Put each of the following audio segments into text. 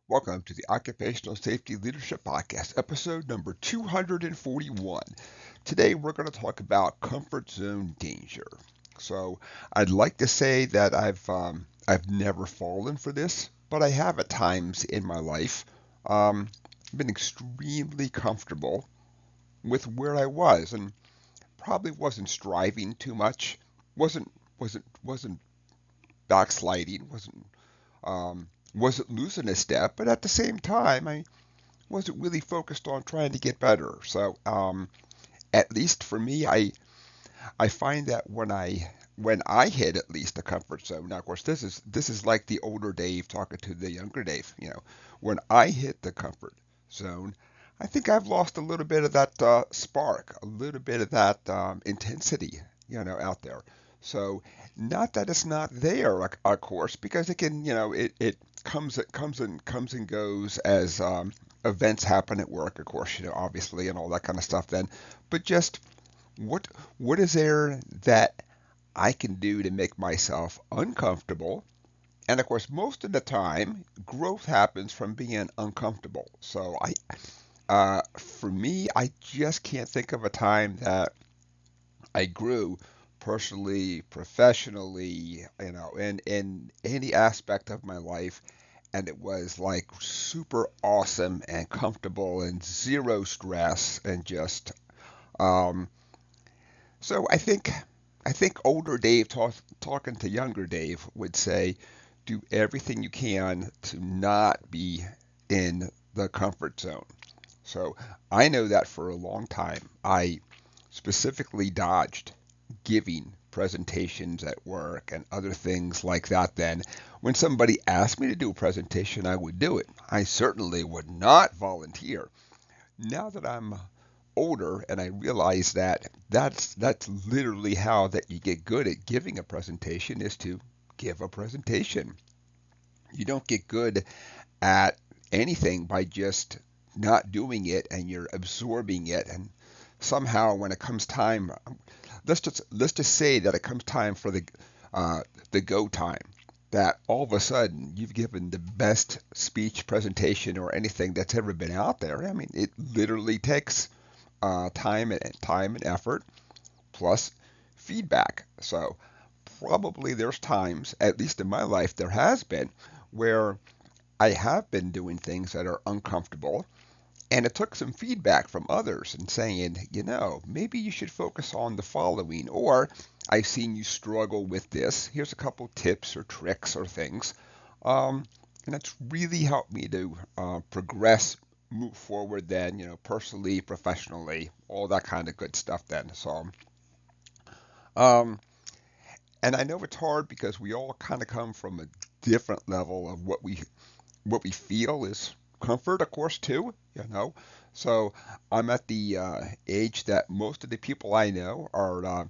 Welcome to the Occupational Safety Leadership Podcast, episode number 241. Today we're going to talk about comfort zone danger. So I'd like to say that I've never fallen for this, but I have at times in my life. Been extremely comfortable with where I was, and probably wasn't striving too much. Wasn't backsliding. Um, wasn't losing a step, but at the same time, I wasn't really focused on trying to get better. So, at least for me, I find that when I hit at least a comfort zone. Now, of course, this is like the older Dave talking to the younger Dave. When I hit the comfort zone, I think I've lost a little bit of that spark, a little bit of that intensity, out there. So, not that it's not there, of course, because it can, it comes and goes as events happen at work, of course, obviously, and all that kind of stuff. Then, but just what what is there that I can do to make myself uncomfortable? And of course, most of the time, growth happens from being uncomfortable. So for me, I just can't think of a time that I grew personally, professionally, in any aspect of my life, and it was like super awesome and comfortable and zero stress and just um, so I think older Dave talking to younger Dave would say, do everything you can to not be in the comfort zone. So I know that for a long time. I specifically dodged giving presentations at work and other things like that. Then, when somebody asked me to do a presentation, I would do it. I certainly would not volunteer. Now that I'm older and I realize that that's literally how that you get good at giving a presentation is to give a presentation. You don't get good at anything by just not doing it and you're absorbing it and somehow when it comes time, let's just say that it comes time for the go time, that all of a sudden you've given the best speech presentation or anything that's ever been out there. I mean, it literally takes time and effort plus feedback. So probably there's times, at least in my life, there has been where I have been doing things that are uncomfortable. And it took some feedback from others and saying, maybe you should focus on the following, or I've seen you struggle with this. Here's a couple tips or tricks or things. And that's really helped me to progress, move forward then, personally, professionally, all that kind of good stuff then. So, um, and I know it's hard because we all kind of come from a different level of what we feel is comfort, of course, too. So I'm at the age that most of the people I know are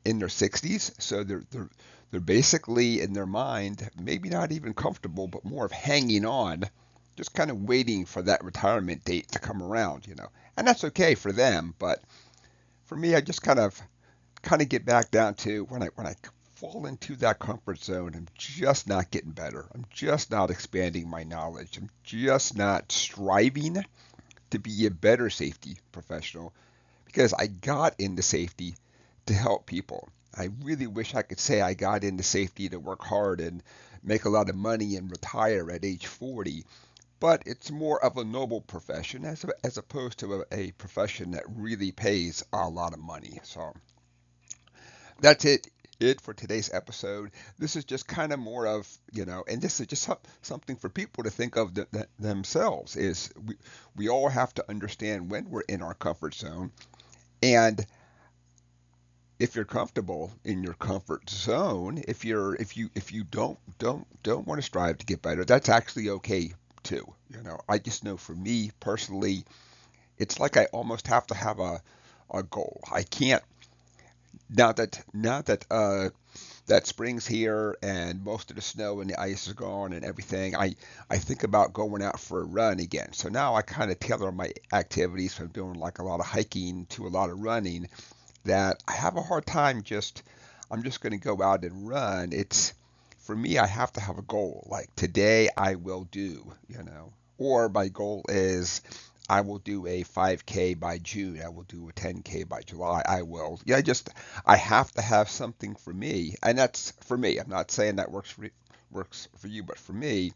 in their 60s, so they're basically in their mind maybe not even comfortable, but more of hanging on, just kind of waiting for that retirement date to come around. And that's okay for them, but for me, I just kind of get back down to when I fall into that comfort zone, I'm just not getting better. I'm just not expanding my knowledge. I'm just not striving to be a better safety professional because I got into safety to help people. I really wish I could say I got into safety to work hard and make a lot of money and retire at age 40, but it's more of a noble profession as opposed to a profession that really pays a lot of money. So that's it for today's episode. This is just kind of more of, and this is just something for people to think of themselves is we all have to understand when we're in our comfort zone. And if you're comfortable in your comfort zone, if you don't want to strive to get better, that's actually okay too. I just know for me personally, it's like I almost have to have a goal. I can't now that that spring's here and most of the snow and the ice is gone and everything, I think about going out for a run again. So now I kind of tailor my activities from doing like a lot of hiking to a lot of running that I have a hard time I'm just going to go out and run. for me, I have to have a goal. Like today, I will do, or my goal is I will do a 5K by June. I will do a 10K by July. I will. Yeah, I have to have something for me, and that's for me. I'm not saying that works for you, but for me,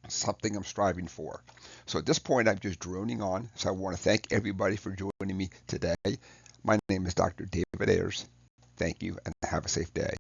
something I'm striving for. So at this point, I'm just droning on. So I want to thank everybody for joining me today. My name is Dr. David Ayers. Thank you, and have a safe day.